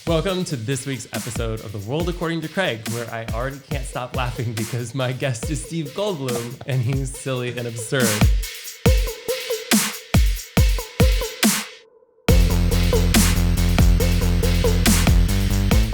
Welcome to this week's episode of The World According to Craig, where I already can't stop laughing because my guest is Steve Goldbloom, and he's silly and absurd.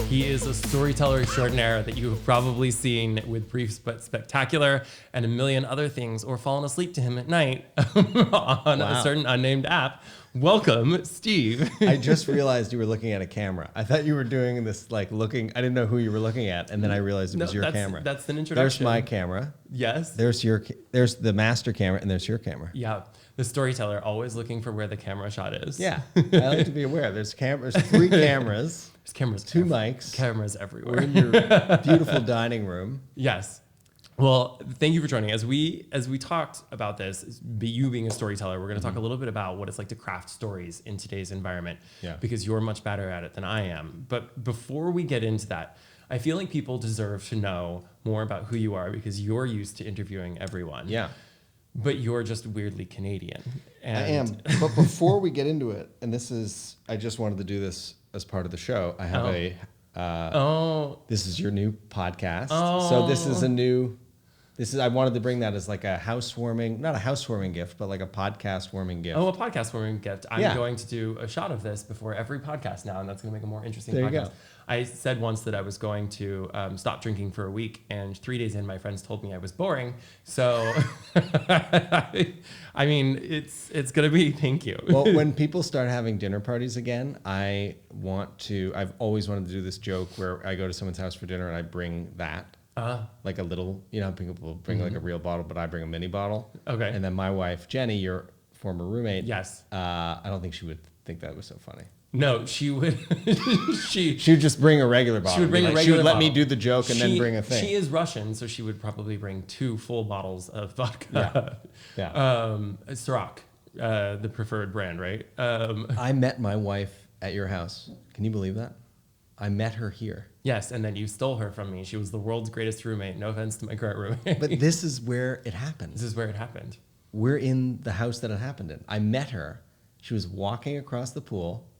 He is a storyteller extraordinaire that you have probably seen with Briefs But Spectacular and a million other things, or fallen asleep to him at night on a certain unnamed app. Welcome, Steve. I just realized you were looking at a camera. I thought you were doing this looking. I didn't know who you were looking at, and then I realized it was your camera. That's an introduction. There's my camera. Yes. There's the master camera, and there's your camera. Yeah. The storyteller, always looking for where the camera shot is. Yeah. I like to be aware. There's 3 cameras. There's cameras. 2 mics. Cameras everywhere. We're in your beautiful dining room. Yes. Well, thank you for joining. As we talked about this, you being a storyteller, we're going to talk a little bit about what it's like to craft stories in today's environment. Yeah. Because you're much better at it than I am. But before we get into that, I feel like people deserve to know more about who you are because you're used to interviewing everyone. Yeah. But you're just weirdly Canadian. And I am. But before we get into it, and I just wanted to do this as part of the show. I have this is your new podcast. So this is I wanted to bring that as like a not a housewarming gift, but like a podcast warming gift. Oh, a podcast warming gift. I'm going to do a shot of this before every podcast now, and that's going to make a more interesting there podcast. You go. I said once that I was going to stop drinking for a week, and 3 days in, my friends told me I was boring. So, I mean, it's going to be, thank you. Well, when people start having dinner parties again, I've always wanted to do this joke where I go to someone's house for dinner and I bring that. Like a little, people bring like a real bottle, but I bring a mini bottle. Okay. And then my wife, Jenny, your former roommate. Yes. I don't think she would think that was so funny. No, she would. she would just bring a regular bottle. She would bring a regular She would let bottle. me do the joke and then bring a thing. She is Russian, so she would probably bring 2 full bottles of vodka. Yeah. Ciroc, the preferred brand, right? I met my wife at your house. Can you believe that? I met her here. Yes, and then you stole her from me. She was the world's greatest roommate. No offense to my current roommate. But this is where it happened. This is where it happened. We're in the house that it happened in. I met her. She was walking across the pool.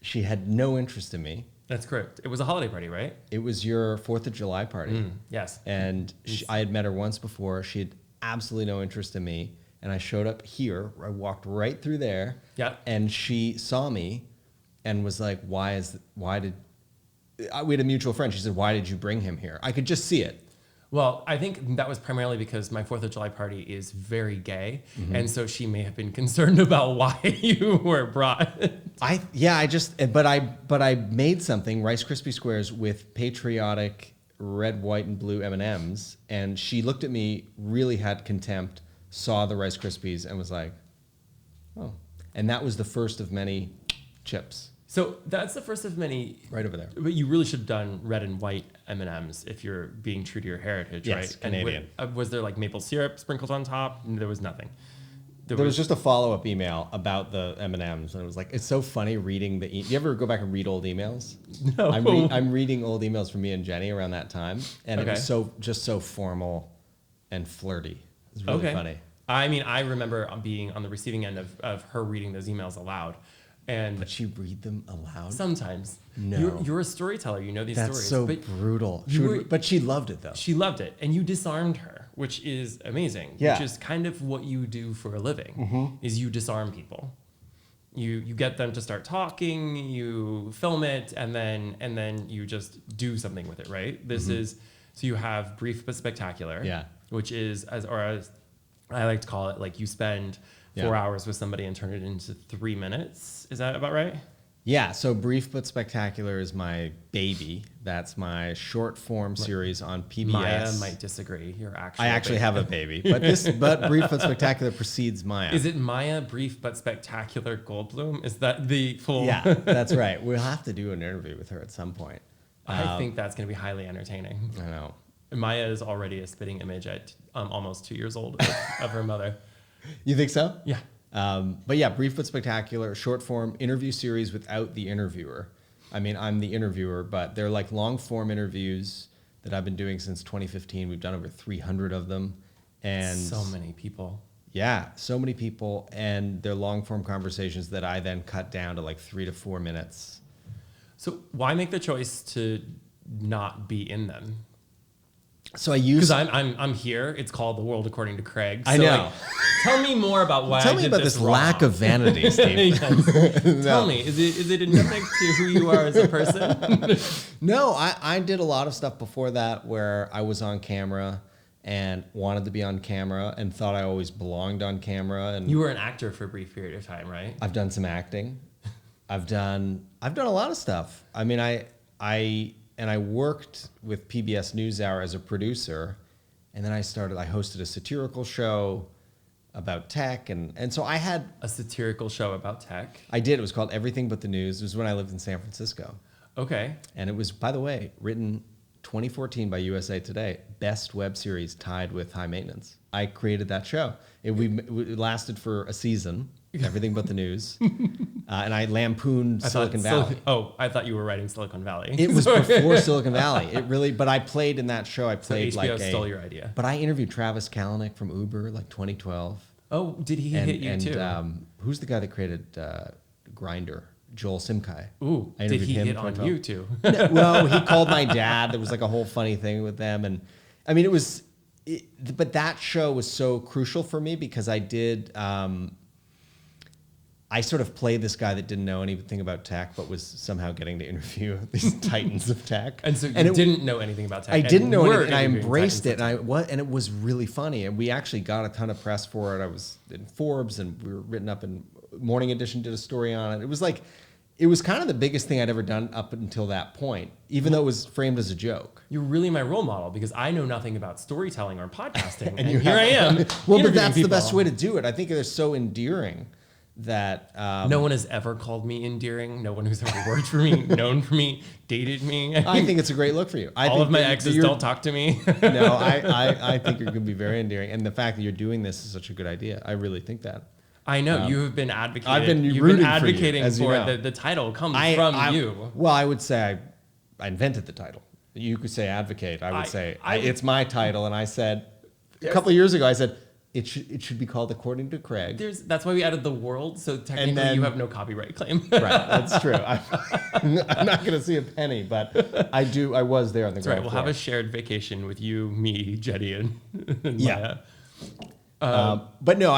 She had no interest in me. That's correct. It was a holiday party, right? It was your 4th of July party. Yes. And I had met her once before. She had absolutely no interest in me. And I showed up here. I walked right through there. Yeah. And she saw me and was like, we had a mutual friend. She said, why did you bring him here? I could just see it. Well, I think that was primarily because my 4th of July party is very gay. And so she may have been concerned about why you were brought. But I made something, Rice Krispie Squares with patriotic red, white, and blue M&Ms. And she looked at me, really had contempt, saw the Rice Krispies and was like, oh. And that was the first of many chips. So that's the first of many. Right over there. But you really should have done red and white M&Ms if you're being true to your heritage, right? Yes, Canadian. And was there like maple syrup sprinkled on top? There was nothing. There was just a follow-up email about the M&Ms, and it was like, it's so funny reading the. You ever go back and read old emails? No. I'm reading old emails from me and Jenny around that time, and it was so formal and flirty. It was really funny. I mean, I remember being on the receiving end of her reading those emails aloud. But she read them aloud? Sometimes. No. You're a storyteller. You know these That's stories. That's so brutal. But she loved it, though. She loved it. And you disarmed her, which is amazing. Yeah. Which is kind of what you do for a living, is you disarm people. You get them to start talking, you film it, and then you just do something with it, right? This is, so you have Brief But Spectacular, which is, as I like to call it, like you spend 4 hours with somebody and turn it into 3 minutes. Is that about right? Yeah, so Brief But Spectacular is my baby. That's my short form series on PBS. Maya might disagree. I actually have a baby, but Brief But Spectacular precedes Maya. Is it Maya Brief But Spectacular Goldbloom? Is that the full? Yeah, that's right. We'll have to do an interview with her at some point. I think that's going to be highly entertaining. I know. Maya is already a spitting image at almost 2 years old of her mother. You think so? Yeah. But yeah, Brief But Spectacular, short form interview series without the interviewer. I mean, I'm the interviewer, but they're like long form interviews that I've been doing since 2015. We've done over 300 of them. And so many people. Yeah, so many people. And they're long form conversations that I then cut down to like 3 to 4 minutes. So why make the choice to not be in them? So I use because I'm here. It's called The World According to Craig. So I know. Like, tell me more about why. Tell I me did about this wrong. lack of vanity, Steve. Yes. Tell me, is it endemic to who you are as a person? No, I did a lot of stuff before that where I was on camera and wanted to be on camera and thought I always belonged on camera. And You were an actor for a brief period of time, right? I've done some acting. I've done a lot of stuff. I mean, I worked with PBS NewsHour as a producer, and then I hosted a satirical show about tech, and so I had A satirical show about tech. I did. It was called Everything But the News. It was when I lived in San Francisco, Okay. and it was, by the way, written 2014 by USA Today, best web series tied with High Maintenance. I created that show. It lasted for a season. Everything But the News, and I lampooned Silicon Valley. I thought you were writing Silicon Valley. It was before Silicon Valley. It really, but I played in that show. I So played HBO stole your idea. But I interviewed Travis Kalanick from Uber, like 2012. Oh, did he hit you too? Who's the guy that created Grindr? Joel Simkai. Ooh, I did interviewed he him hit on 2012. you too? No, well, he called my dad. There was like a whole funny thing with them, and I mean, but that show was so crucial for me because I did. I sort of played this guy that didn't know anything about tech, but was somehow getting to interview these titans of tech. And so you didn't know anything about tech. I didn't know anything, and I interviewing embraced it, titans of and it was really funny. And we actually got a ton of press for it. I was in Forbes, and we were written up in Morning Edition, did a story on it. It was kind of the biggest thing I'd ever done up until that point, even though it was framed as a joke. You're really my role model because I know nothing about storytelling or podcasting, and here I am. Well, but interviewing that's the people. best way to do it. I think they're so endearing that No one has ever called me endearing. No one who's ever worked for me, known for me, dated me. I think it's a great look for you. All of my exes don't talk to me. No, I think you're going to be very endearing, and the fact that you're doing this is such a good idea. I really think that. I know you have been advocating. I've been You've rooting been advocating for you, as you for know. the title comes from you. Well, I would say I invented the title. You could say advocate. I would say it's my title, and I said a couple of years ago, I said it should be called According to Craig. That's why we added the world. So technically, you have no copyright claim. Right, that's true. I'm not going to see a penny, but I do. I was there on the That's ground right. We'll floor. have a shared vacation with you, me, Jetty, and Yeah. Maya. But no,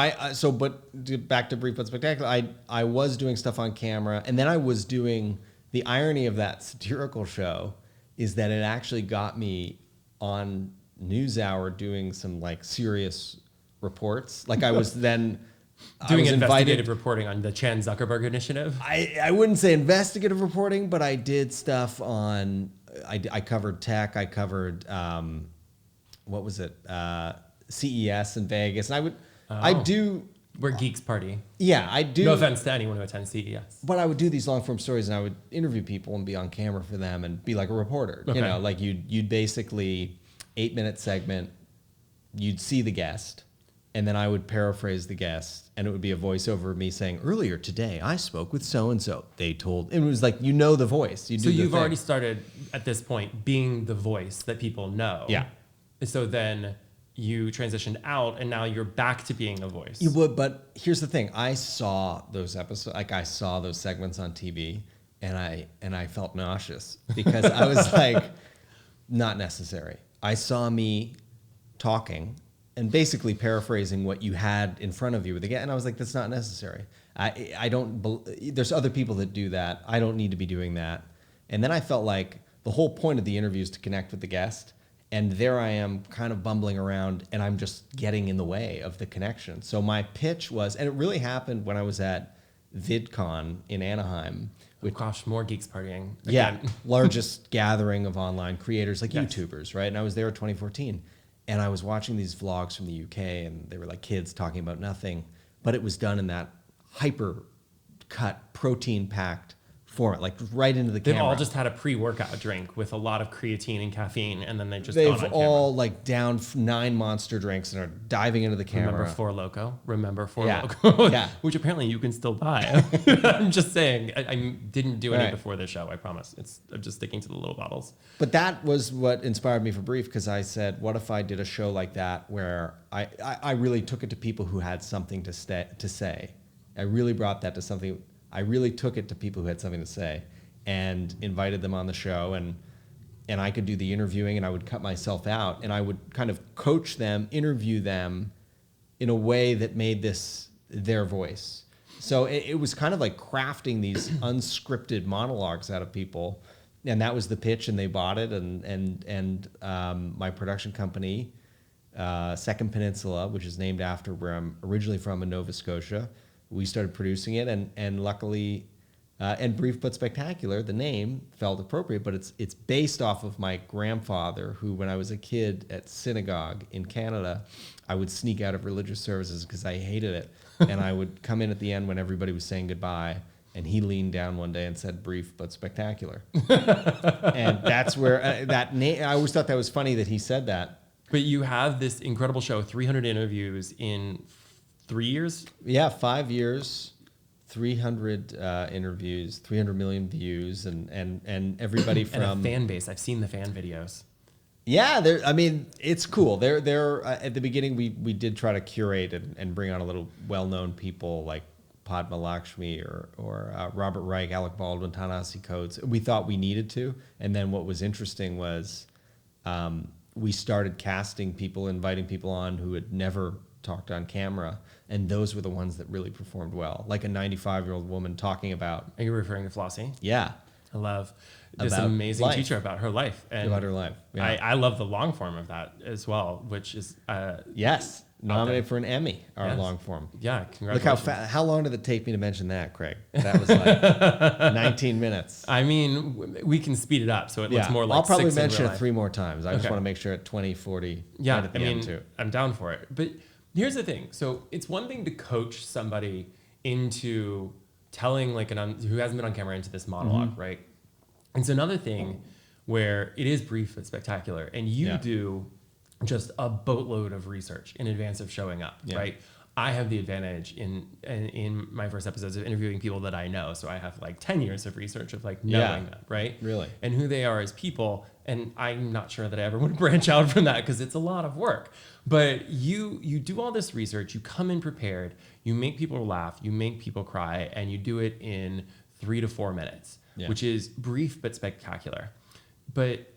back to Brief but Spectacular. I was doing stuff on camera, and then I was doing the irony of that satirical show is that it actually got me on NewsHour doing some like serious reports. Like I was then Doing I was investigative reporting on the Chan Zuckerberg initiative. I wouldn't say investigative reporting, but I did stuff on. I covered tech. I covered what was it? CES in Vegas, and I do. We're geeks party. Yeah, I do. No offense to anyone who attends CES. But I would do these long form stories, and I would interview people and be on camera for them, and be like a reporter. Okay. You know, like you'd basically 8-minute segment. You'd see the guest, and then I would paraphrase the guest, and it would be a voiceover of me saying, "Earlier today, I spoke with so and so. They told." And it was like the voice. So you've already started at this point being the voice that people know. Yeah. So then you transitioned out, and now you're back to being a voice. You would, but here's the thing: I saw those episodes, like I saw those segments on TV, and I felt nauseous because I was like, not necessary. I saw me talking and basically paraphrasing what you had in front of you with the guest, and I was like, that's not necessary. I don't. There's other people that do that. I don't need to be doing that. And then I felt like the whole point of the interview is to connect with the guest. And there I am kind of bumbling around, and I'm just getting in the way of the connection. So my pitch was, and it really happened when I was at VidCon in Anaheim. Gosh, more geeks partying. Yeah, Again. largest gathering of online creators, like Yes. YouTubers, right? And I was there in 2014. And I was watching these vlogs from the UK, and they were like kids talking about nothing. But it was done in that hyper-cut, protein-packed format, like right into the They've camera. all just had a pre-workout drink with a lot of creatine and caffeine, and then they just They've gone on all like downed 9 monster drinks and are diving into the camera. Remember Four Loko? Remember Four Yeah. Loko? Yeah. Which apparently you can still buy. I'm just saying. I didn't do any Right. before this show, I promise. I'm just sticking to the little bottles. But that was what inspired me for Brief, because I said, what if I did a show like that where I really took it to people who had something to say. I really brought that to something. I really took it to people who had something to say. and invited them on the show, and I could do the interviewing, and I would cut myself out, and I would kind of coach them, interview them in a way that made this their voice. So it was kind of like crafting these unscripted monologues out of people, and that was the pitch, and they bought it, and my production company, Second Peninsula, which is named after where I'm originally from in Nova Scotia, we started producing it, and luckily, and Brief But Spectacular, the name felt appropriate, but it's based off of my grandfather, who, when I was a kid at synagogue in Canada, I would sneak out of religious services because I hated it, and I would come in at the end when everybody was saying goodbye, and he leaned down one day and said, "Brief But Spectacular." And that's where that name, I always thought that was funny that he said that. But you have this incredible show, 300 interviews in 3 years? Yeah, 5 years, 300 interviews, 300 million views, and everybody from... And a fan base. I've seen the fan videos. Yeah, I mean, it's cool. They're at the beginning, we did try to curate and bring on a little well-known people like Padma Lakshmi or Robert Reich, Alec Baldwin, Ta-Nehisi Coates. We thought we needed to. And then what was interesting was we started casting people, inviting people on who had never talked on camera, and those were the ones that really performed well. Like a 95-year-old woman talking about... Are you referring to Flossie? Yeah. I love this About amazing life. teacher about her life. And About her life. Yeah. I love the long form of that as well, which is... Yes. Nominated for an Emmy, our Yes. long form. Yeah, Look congratulations. how long did it take me to mention that, Craig? That was like 19 minutes. I mean, we can speed it up so it looks more like I'll probably 6 in mention real it life. 3 more times. I just Okay. want to make sure at 20, 40, Yeah, right at the I end mean, too. I'm down for it. But here's the thing. So it's one thing to coach somebody into telling like who hasn't been on camera into this monologue, right? It's another thing where it is brief but spectacular, and you do just a boatload of research in advance of showing up, right? I have the advantage in my first episodes of interviewing people that I know. So I have like 10 years of research of like knowing them, right? Really. And who they are as people. And I'm not sure that I ever want to branch out from that because it's a lot of work. But you do all this research, you come in prepared, you make people laugh, you make people cry, and you do it in 3 to 4 minutes, which is brief but spectacular. But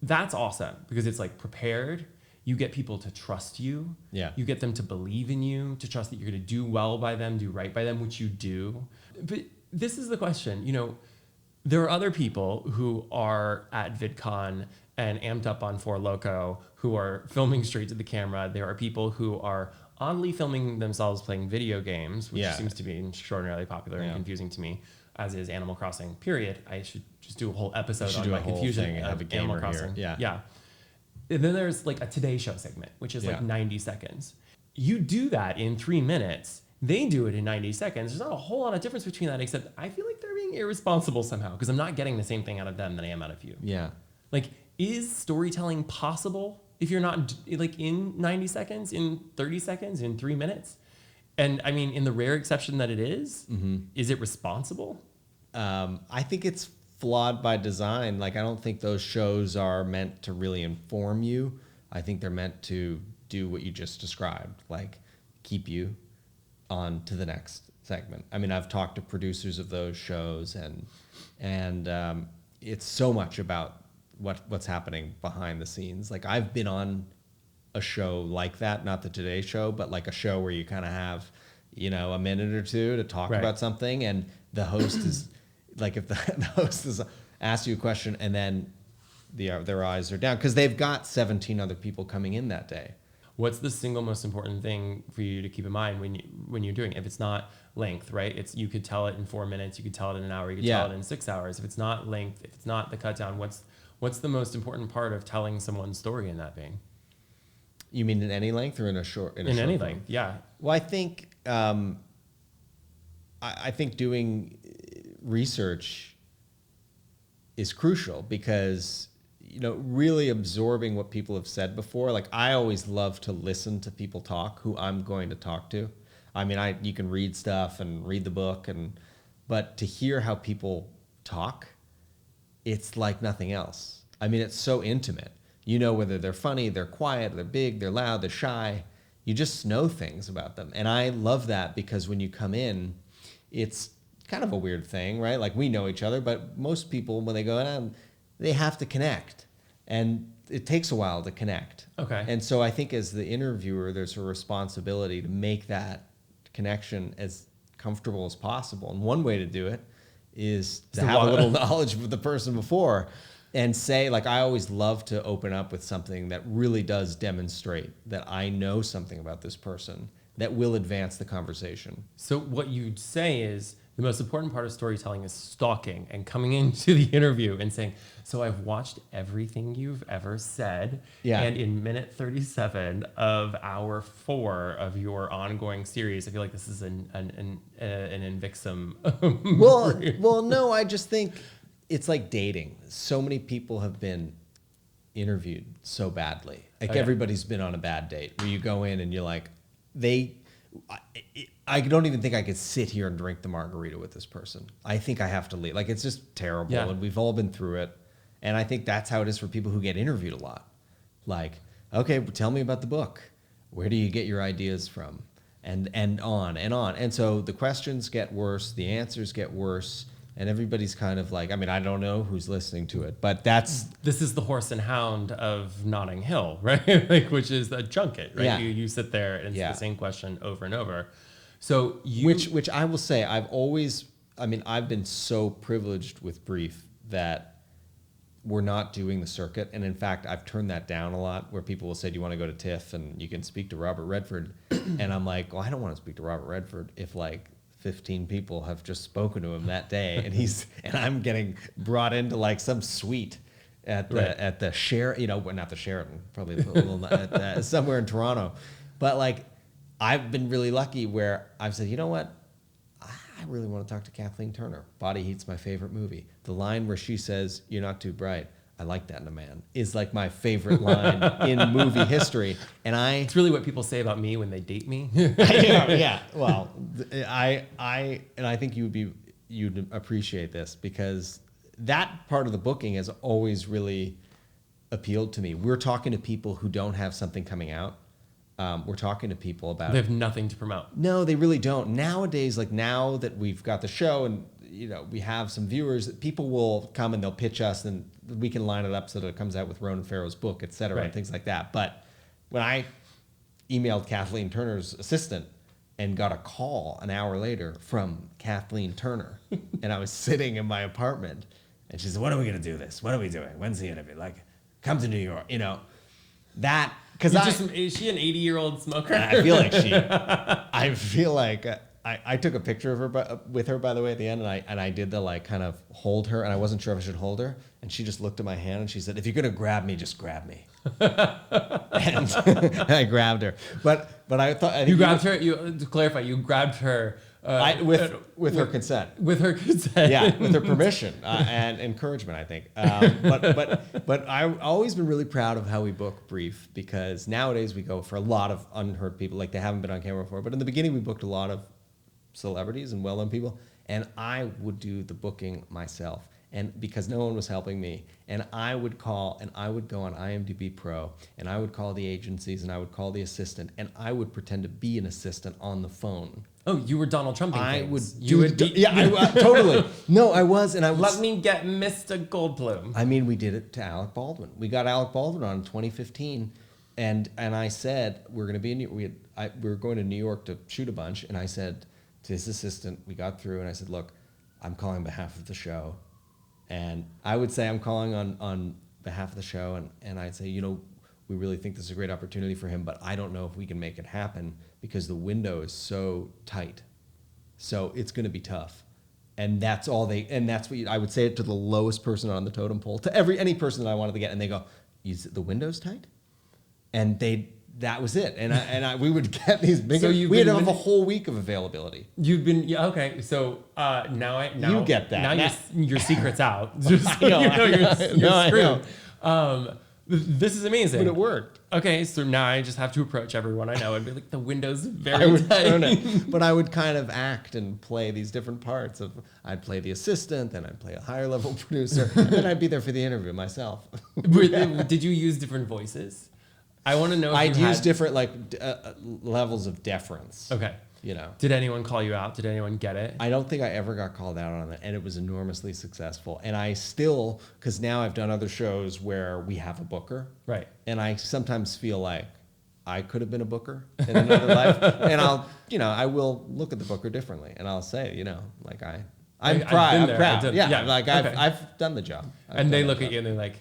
that's awesome because it's like prepared. You get people to trust you. Yeah. You get them to believe in you, to trust that you're going to do well by them, do right by them, which you do. But this is the question. You know, there are other people who are at VidCon and amped up on Four Loko who are filming straight to the camera. There are people who are oddly filming themselves playing video games, which seems to be extraordinarily popular and confusing to me, as is Animal Crossing, period. I should just do a whole episode on my confusion of Animal Crossing. Yeah. And then there's like a Today Show segment, which is like 90 seconds. You do that in 3 minutes. They do it in 90 seconds. There's not a whole lot of difference between that, except I feel like they're being irresponsible somehow because I'm not getting the same thing out of them that I am out of you. Yeah. Like, is storytelling possible if you're not like in 90 seconds, in 30 seconds, in 3 minutes? And I mean, in the rare exception that it is it responsible? I think it's flawed by design. Like, I don't think those shows are meant to really inform you. I think they're meant to do what you just described, like keep you on to the next segment. I mean, I've talked to producers of those shows, and it's so much about what's happening behind the scenes. Like, I've been on a show like that, not the Today Show, but like a show where you kind of have, you know, a minute or two to talk about something, and the host is like, if the host is asks you a question and then their eyes are down because they've got 17 other people coming in that day. What's the single most important thing for you to keep in mind when you're doing it? If it's not length, right? You could tell it in 4 minutes, you could tell it in an hour, you could tell it in 6 hours. If it's not length, if it's not the cut down, what's the most important part of telling someone's story in that vein? You mean in any length or in a short? In any length, yeah. Well, I think I think doing research is crucial because, you know, really absorbing what people have said before. Like, I always love to listen to people talk who I'm going to talk to. I mean, you can read stuff and read the book, but to hear how people talk, it's like nothing else. I mean, it's so intimate. You know whether they're funny, they're quiet, they're big, they're loud, they're shy. You just know things about them. And I love that because when you come in, it's kind of a weird thing, right? Like we know each other, but most people when they go in, they have to connect, and it takes a while to connect. Okay. And so I think as the interviewer, there's a responsibility to make that connection as comfortable as possible. And one way to do it is to have a little knowledge of the person before and say, like, I always love to open up with something that really does demonstrate that I know something about this person that will advance the conversation. So what you'd say is the most important part of storytelling is stalking and coming into the interview and saying, so I've watched everything you've ever said. Yeah. And in minute 37 of hour 4 of your ongoing series, I feel like this is an Invixum. Well, no, I just think it's like dating. So many people have been interviewed so badly. Like everybody's been on a bad date where you go in and you're like, I don't even think I could sit here and drink the margarita with this person. I think I have to leave. Like, it's just terrible. Yeah. And we've all been through it. And I think that's how it is for people who get interviewed a lot. Like, okay, tell me about the book. Where do you get your ideas from? And on and on. And so the questions get worse, the answers get worse, and everybody's kind of like, I mean, I don't know who's listening to it, but this is the Horse and Hound of Notting Hill, right? Like, which is a junket, right? Yeah. You sit there and it's Yeah. the same question over and over. So which I will say, I've been so privileged with Brief that we're not doing the circuit. And in fact, I've turned that down a lot where people will say, do you want to go to TIFF and you can speak to Robert Redford? And I'm like, well, I don't want to speak to Robert Redford if like 15 people have just spoken to him that day. And I'm getting brought into like some suite at the Sheraton, not the Sheraton, probably a little, somewhere in Toronto. But like, I've been really lucky where I've said, you know what? I really want to talk to Kathleen Turner. Body Heat's my favorite movie. The line where she says, "You're not too bright. I like that in a man," is like my favorite line in movie history. And it's really what people say about me when they date me. Yeah. Well, I think you'd appreciate this because that part of the booking has always really appealed to me. We're talking to people who don't have something coming out. We're talking to people about... They have nothing to promote. No, they really don't. Nowadays, like now that we've got the show and we have some viewers, people will come and they'll pitch us and we can line it up so that it comes out with Ronan Farrow's book, et cetera, and things like that. But when I emailed Kathleen Turner's assistant and got a call an hour later from Kathleen Turner, and I was sitting in my apartment and she said, "When are we going to do this? What are we doing? When's the interview? Like, come to New York," that... Because is she an 80-year-old smoker? I feel like I took a picture of her with her, by the way, at the end, and I did the like kind of hold her, and I wasn't sure if I should hold her, and she just looked at my hand and she said, "If you're gonna grab me, just grab me." And I grabbed her, but I thought you grabbed her. To clarify, you grabbed her. With her consent. With her consent. Yeah, with her permission and encouragement, I think. But I've always been really proud of how we book Brief because nowadays we go for a lot of unheard people, like they haven't been on camera before. But in the beginning, we booked a lot of celebrities and well-known people, and I would do the booking myself. And because no one was helping me, and I would call and I would go on IMDb Pro and I would call the agencies and I would call the assistant and I would pretend to be an assistant on the phone. Oh, you were Donald Trumping things. Totally. No, I was, and I was. Let me get Mr. Goldbloom. I mean, we did it to Alec Baldwin. We got Alec Baldwin on in 2015, and I said we're going to be in. We were going to New York to shoot a bunch, and I said to his assistant, we got through, and I said, "Look, I'm calling on behalf of the show." And I would say I'm calling on behalf of the show, and I'd say, we really think this is a great opportunity for him, but I don't know if we can make it happen because the window is so tight. So it's going to be tough. And that's all that's what I would say it to the lowest person on the totem pole, to any person that I wanted to get, and they go, "The window's tight?" And that was it. And we would get these big. So we had to have a whole week of availability. You've been okay. So now you get that. Now your secret's out. Just you're screwed. This is amazing. But it worked. Okay, so now I just have to approach everyone I know and be like, "The window's very tight." Turn it. But I would kind of act and play these different parts of. I'd play the assistant, then I'd play a higher level producer, and then I'd be there for the interview myself. Did you use different voices? I want to know. I'd use different levels of deference. Okay. you know. Did anyone call you out? Did anyone get it? I don't think I ever got called out on it, and it was enormously successful. And I still, because now I've done other shows where we have a booker. Right. And I sometimes feel like I could have been a booker in another life. And I will look at the booker differently. And I'll say, like I'm proud. Yeah, like I've done the job. And they look at you and they're like,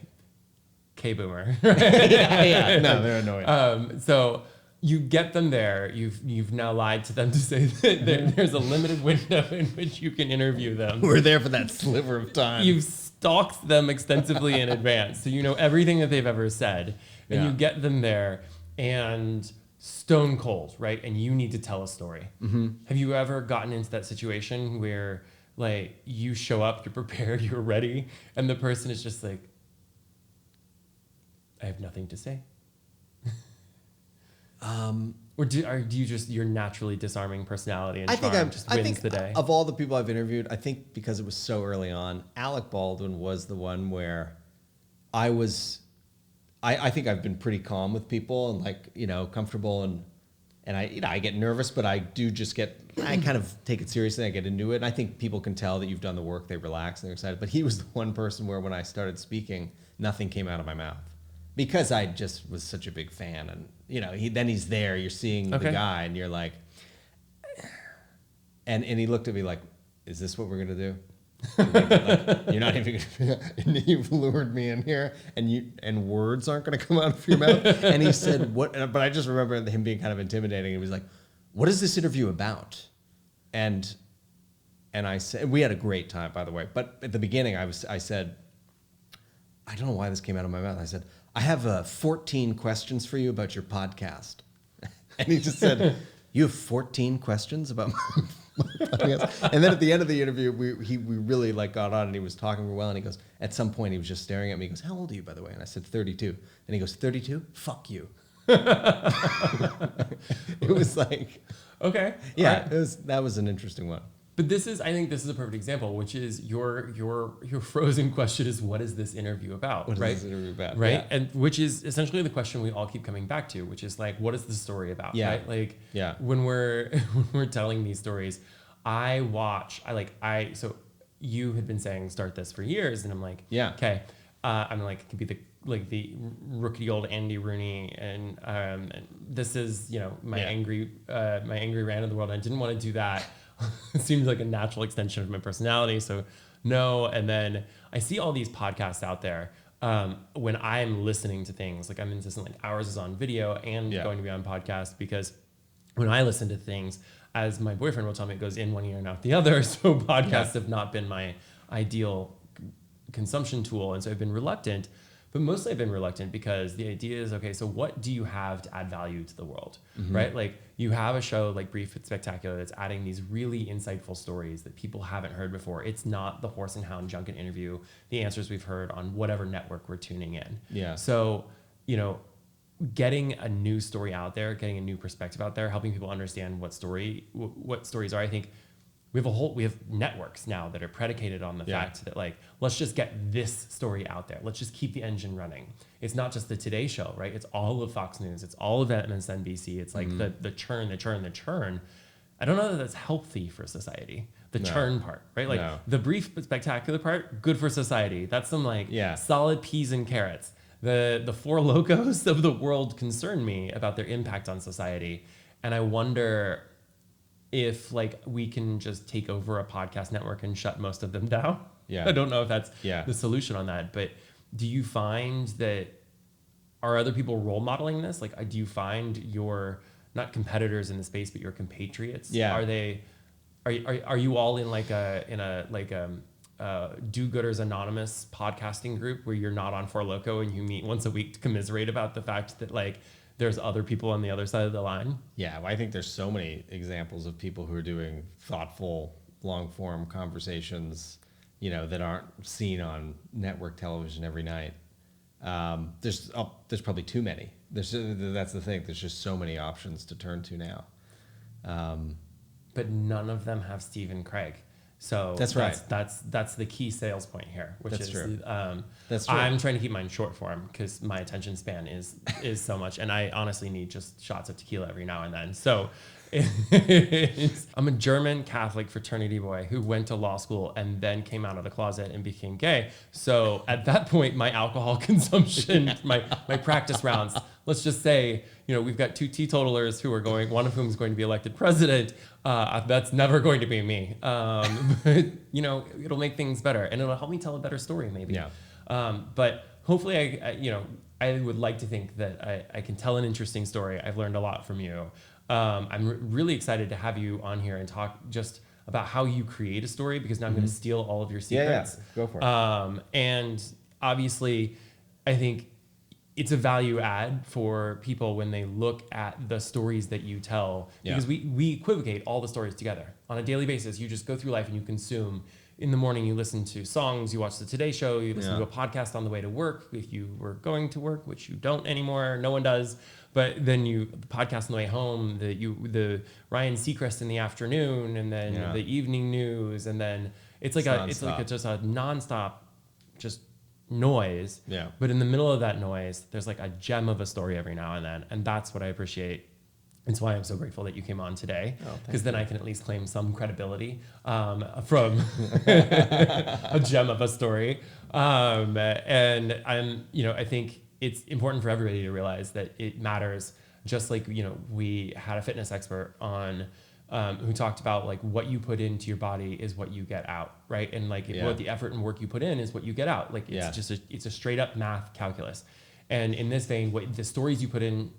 K-boomer. Yeah. No, they're annoyed. So you get them there. You've now lied to them to say that there's a limited window in which you can interview them. We're there for that sliver of time. You've stalked them extensively in advance, so you know everything that they've ever said, and you get them there and stone cold, right? And you need to tell a story. Mm-hmm. Have you ever gotten into that situation where like you show up, you're prepared, you're ready, and the person is just like, I have nothing to say? Or do you just your naturally disarming personality and charm just wins the day? Of all the people I've interviewed, I think because it was so early on, Alec Baldwin was the one where I think I've been pretty calm with people and like, comfortable and I get nervous, but I do just I kind of take it seriously. I get into it. And I think people can tell that you've done the work. They relax and they're excited. But he was the one person where when I started speaking, nothing came out of my mouth because I just was such a big fan. And, he's there, you're seeing the guy and you're like, and he looked at me like, is this what we're going to do? Like, you're not even gonna, and you've lured me in here and words aren't going to come out of your mouth. And he said, what? But I just remember him being kind of intimidating. He was like, what is this interview about? And I said, we had a great time, by the way. But at the beginning I said, I don't know why this came out of my mouth. I said, I have 14 questions for you about your podcast. And he just said, you have 14 questions about my podcast? And then at the end of the interview, we really got on and he was talking real well. And he goes, at some point he was just staring at me. He goes, how old are you, by the way? And I said, 32. And he goes, 32? Fuck you. It was like, okay. Yeah, that was an interesting one. But I think this is a perfect example, which is your frozen question is, what is this interview about? What is this interview about? Right. Yeah. And which is essentially the question we all keep coming back to, which is like, what is the story about? Yeah. Right. Like when we're telling these stories, so you had been saying start this for years and I'm like, yeah. Okay. I'm like, it could be the rookie old Andy Rooney and this is, my angry rant of the world. I didn't want to do that. It seems like a natural extension of my personality. So no. And then I see all these podcasts out there. When I'm listening to things, like I'm insistent, like ours is on video and going to be on podcast, because when I listen to things, as my boyfriend will tell me, it goes in one ear and out the other. So podcasts have not been my ideal consumption tool. And so I've been reluctant, but mostly I've been reluctant because the idea is, okay, so what do you have to add value to the world, right? Like you have a show like Brief but Spectacular that's adding these really insightful stories that people haven't heard before. It's not the horse and hound junket interview, the answers we've heard on whatever network we're tuning in. Yeah. So, getting a new story out there, getting a new perspective out there, helping people understand what stories are. I think we have networks now that are predicated on the fact that like, let's just get this story out there. Let's just keep the engine running. It's not just the Today Show, right? It's all of Fox News. It's all of MSNBC. It's like the churn. I don't know that that's healthy for society. The churn part, right? Like the Brief but Spectacular part, good for society. That's some solid peas and carrots. The Four Locos of the world concern me about their impact on society. And I wonder if like we can just take over a podcast network and shut most of them down. Yeah. I don't know if that's the solution on that, but do you find that are other people role modeling this? Like, do you find your not competitors in the space, but your compatriots? Yeah. Are you all in do-gooders anonymous podcasting group where you're not on Four Loko and you meet once a week to commiserate about the fact that like there's other people on the other side of the line? Yeah, I think there's so many examples of people who are doing thoughtful, long-form conversations, that aren't seen on network television every night. There's probably too many. That's the thing. There's just so many options to turn to now. But none of them have Steve and Craig. So that's right. That's the key sales point here, which that's is true. That's true. I'm trying to keep mine short form because my attention span is so much, and I honestly need just shots of tequila every now and then. So I'm a German Catholic fraternity boy who went to law school and then came out of the closet and became gay. So at that point, my alcohol consumption, my practice rounds, let's just say, we've got 2 teetotalers who are going, one of whom is going to be elected president. That's never going to be me. But, it'll make things better and it'll help me tell a better story maybe. Yeah. But hopefully I would like to think that I can tell an interesting story. I've learned a lot from you. I'm really excited to have you on here and talk just about how you create a story, because now I'm going to steal all of your secrets. Yeah, go for it. And obviously, I think it's a value add for people when they look at the stories that you tell, because we equivocate all the stories together on a daily basis. You just go through life and you consume. In the morning, you listen to songs, you watch the Today Show, you listen to a podcast on the way to work. If you were going to work, which you don't anymore, no one does. But then the podcast on the way home, the Ryan Seacrest in the afternoon, and then the evening news, and then it's just a nonstop, just noise. Yeah. But in the middle of that noise, there's like a gem of a story every now and then, and that's what I appreciate. It's why I'm so grateful that you came on today, because then I can at least claim some credibility from a gem of a story. And I think it's important for everybody to realize that it matters. Just like, we had a fitness expert on who talked about like what you put into your body is what you get out, right? And like what the effort and work you put in is what you get out. Like it's it's a straight up math calculus. And in this vein, what the stories you put in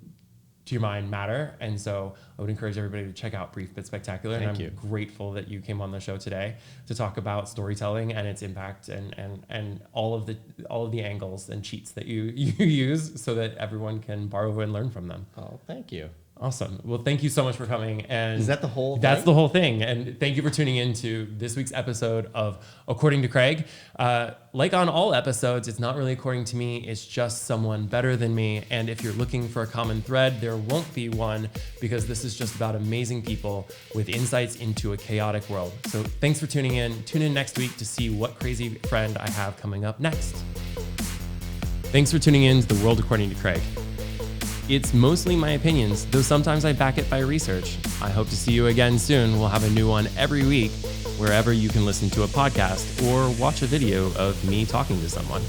to your mind matter. And so I would encourage everybody to check out Brief But Spectacular. Thank and I'm you. Grateful that you came on the show today to talk about storytelling and its impact and all of the angles and cheats that you use so that everyone can borrow and learn from them. Oh, thank you. Awesome. Well, thank you so much for coming. And is that the whole thing? That's the whole thing. And thank you for tuning in to this week's episode of According to Craig. Like on all episodes, it's not really according to me. It's just someone better than me. And if you're looking for a common thread, there won't be one, because this is just about amazing people with insights into a chaotic world. So thanks for tuning in. Tune in next week to see what crazy friend I have coming up next. Thanks for tuning in to The World According to Craig. It's mostly my opinions, though sometimes I back it by research. I hope to see you again soon. We'll have a new one every week, wherever you can listen to a podcast or watch a video of me talking to someone.